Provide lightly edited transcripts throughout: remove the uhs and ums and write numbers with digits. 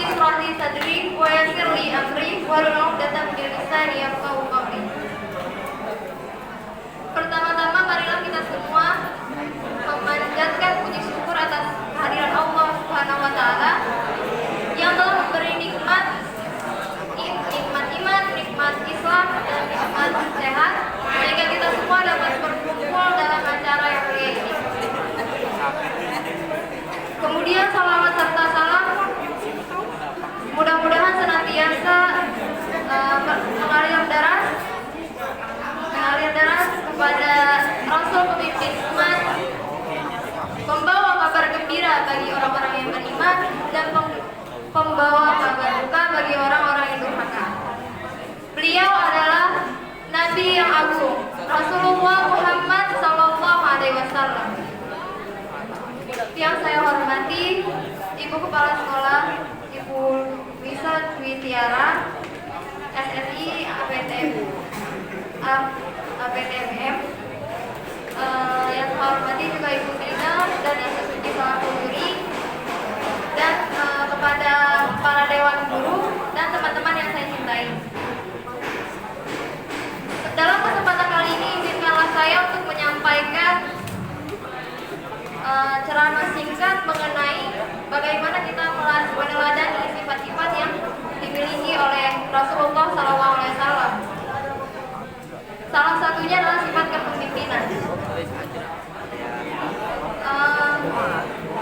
ishrah li sadri wa yassir li amri wahlul 'uqdatam min lisani yafqahu qawli. Pertama-tama marilah kita semua memanjatkan puji syukur atas kehadiran Allah Subhanahu wa taala yang telah memberi nikmat iman, nikmat Islam dan nikmat sehat sehingga kita semua dapat berkumpul dalam acara yang mulia ini. Kemudian salawat serta salam mudah-mudahan senantiasa mengalir deras kepada Rasul pemimpin umat, pembawa kabar gembira bagi orang-orang yang beriman dan pembawa kabar duka bagi orang-orang yang durhaka. Beliau adalah Nabi yang agung, Rasulullah Muhammad SAW. Yang saya hormati Ibu Kepala Sekolah, Ibu Lisa Dwi Tiara, SSI APTMM. Yang saya hormati juga Ibu Tina dan yang tersuci selaku juri, dan kepada para dewan guru dan teman-teman yang saya cintai. Dalam kesempatan kali ini izinkanlah saya untuk menyampaikan ceramah singkat mengenai bagaimana kita meneladani sifat-sifat yang dimiliki oleh Rasulullah SAW. Salah satunya adalah sifat kepemimpinan.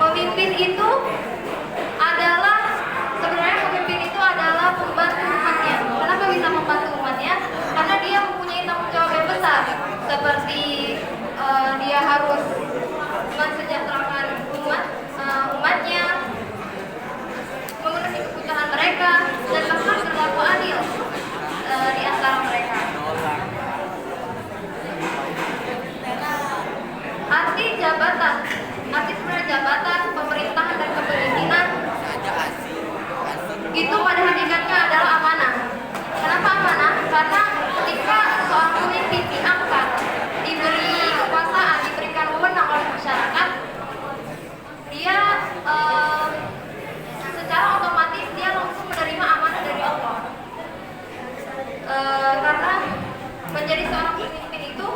Pemimpin itu adalah sebenarnya membantu umatnya. Kenapa bisa membantu umatnya? Karena dia mempunyai tanggung jawab yang besar, seperti dia harus mensejahterakan umatnya, memenuhi kebutuhan mereka, dan bahkan berlaku adil di antara mereka. Arti sebenarnya jabatan, pemerintahan dan kepemimpinan itu pada hakikatnya adalah amanah. Kenapa amanah? Karena ketika seorang pemimpin diangkat, diberi kekuasaan, diberikan wewenang oleh masyarakat, dia secara otomatis dia langsung menerima amanah dari Allah. Karena menjadi seorang pemimpin itu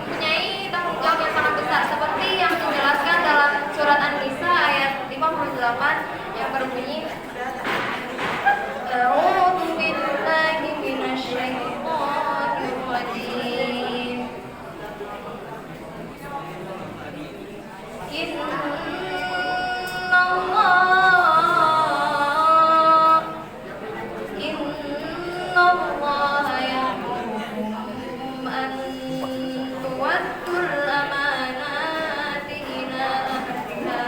mempunyai tanggung jawab yang sangat besar, seperti yang dijelaskan dalam surat An-Nisa ayat 58 yang berbunyi, A'udzu billahi minasyaitonir rajim. Innallaha ya'murukum an tu'addul amanati ila ahliha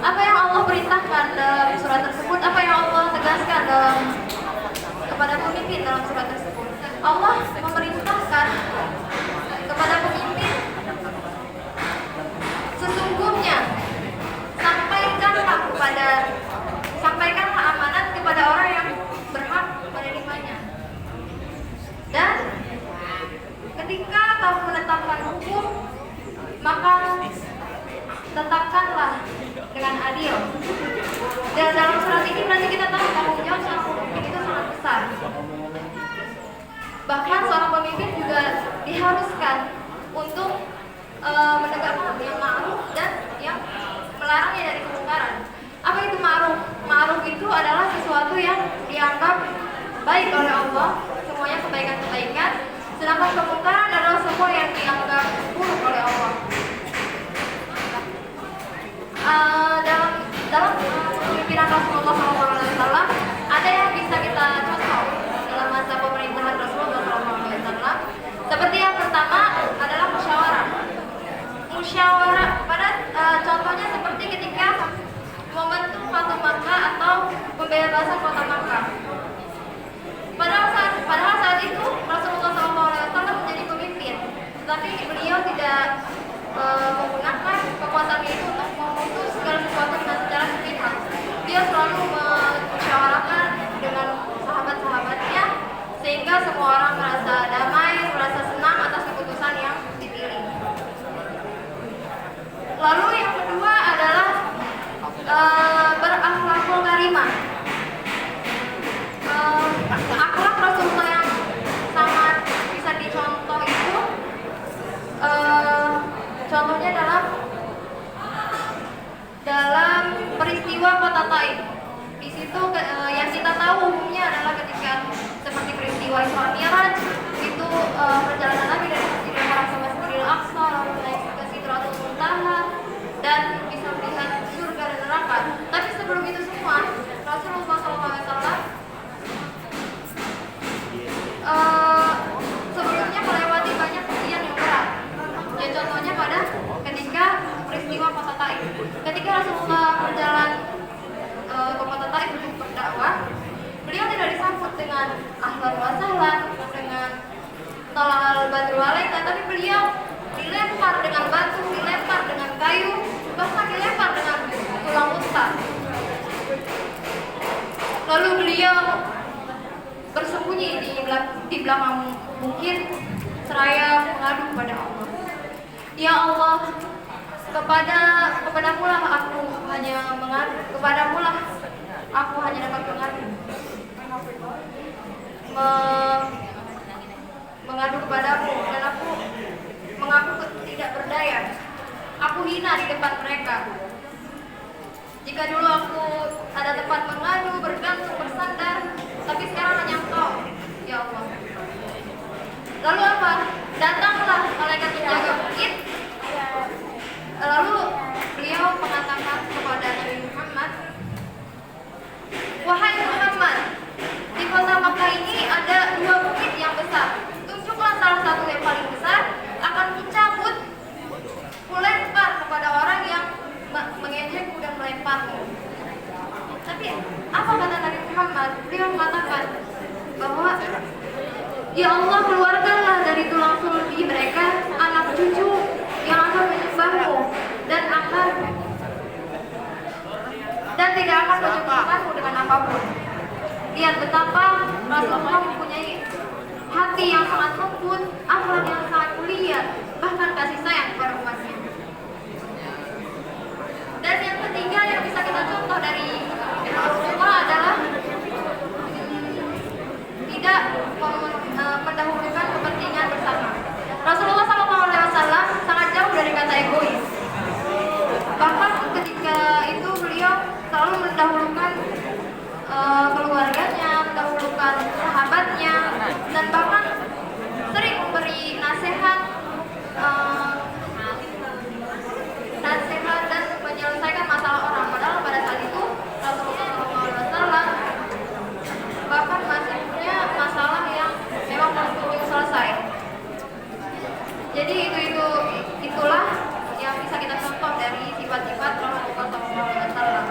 Apa yang Allah perintahkan dalam surat tersebut, apa yang Allah tegaskan kepada pemimpin dalam surat tersebut? Allah memerintahkan kepada pemimpin, sesungguhnya sampaikanlah amanat kepada orang yang berhak menerimanya. Dan ketika kamu menetapkan hukum, maka tetapkanlah dengan adil. Dan dalam surat ini berarti kita tahu tanggung jawab seorang pemimpin itu sangat besar. Bahkan seorang pemimpin juga diharuskan untuk menegakkan yang ma'ruf dan yang melarangnya dari kemungkaran. Apa itu ma'ruf? Ma'ruf itu adalah sesuatu yang dianggap baik oleh Allah, semuanya kebaikan-kebaikan. Sedangkan kemungkaran adalah semua yang dianggap buruk oleh Allah. Jadi beliau tidak menggunakan kekuasaannya itu untuk memutus segala sesuatu dengan secara sepihak. Dia selalu memusyawarahkan dengan sahabat-sahabatnya sehingga semua orang merasa damai, merasa senang atas keputusan yang dipilih. Lalu yang kedua adalah berakhlakul karimah. Akhlak Rasulullah yang sangat bisa dicontoh itu contohnya dalam peristiwa kota Taif. Di situ yang kita tahu umumnya adalah ketika seperti peristiwa Isra Mi'raj itu perjalanan Nabi dari Masjidil Haram sampai Masjidil Aqsa, lalu naik ke Sidratul Muntaha dan bisa melihat surga dan neraka. Tapi sebelum itu semua Rasulullah SAW sebelumnya melewati banyak ujian yang berat. Ya contohnya pada ketika peristiwa kota Taif. Ketika Rasulullah berjalan ke kota Taif untuk berdakwah, beliau tidak disambut dengan ahlan wa sahlan, dengan tolal badrul alaina, tapi beliau dilempar dengan batu, dilempar dengan kayu, bahkan dilempar dengan tulang unta. Lalu beliau bersembunyi di belakang bukit seraya mengadu kepada Allah. Ya Allah, kepadamu lah aku hanya mengadu, kepadamu lah aku hanya dapat mengadu, mengadu kepadamu, dan aku mengaku tidak berdaya. Aku hina di depan mereka. Jika dulu aku ada tempat mengadu, bergantung, bersandar, tapi sekarang hanya Engkau, ya Allah. Lalu apa? Datanglah malaikat penjaga bukit. Lalu beliau mengatakan kepada Nabi Muhammad, wahai Muhammad, di kota Makkah ini ada 2 bukit yang besar. Tunjuklah salah satu yang paling besar, akan kucabut, kulempar kepada orang yang mengejekku dan melemparmu. Tapi apa kata Nabi Muhammad? Beliau mengatakan bahwa ya Allah, keluarkanlah dari tulang sulbi mereka anak cucu yang akan menyembahmu dan tidak akan mencukupkanmu dengan apapun. Lihat betapa Rasulullah mempunyai hati yang sangat lembut, akhlak yang sangat mulia, bahkan kasih sayang kepada umatnya. Dan yang ketiga yang bisa kita contoh dari Rasulullah adalah tidak mendahulukan kepentingan bersama. Rasulullah SAW sangat jauh dari kata egois. Bahkan ketika itu beliau selalu mendahulukan keluarganya, mendahulukan sahabatnya, dan bahkan sering memberi nasihat dan menyelesaikan masalah orang. Padahal pada saat itu Rasulullah SAW bahkan masih punya masalah yang memang belum selesai. Jadi itulah yang bisa kita contoh dari sifat-sifat Rasulullah SAW.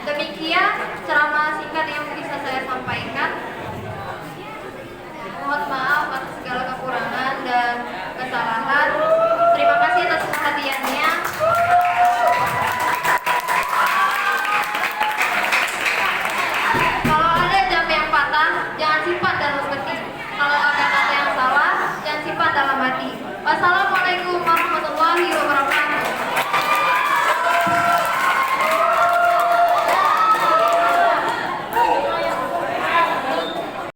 Demikian ceramah singkat yang bisa saya sampaikan. Mohon maaf atas segala kekurangan dan kesalahan. Terima kasih atas perhatiannya. Kalau ada jam yang patah, jangan simpan dalam peti. Kalau ada kata yang salah, jangan simpan dalam hati. Wassalamualaikum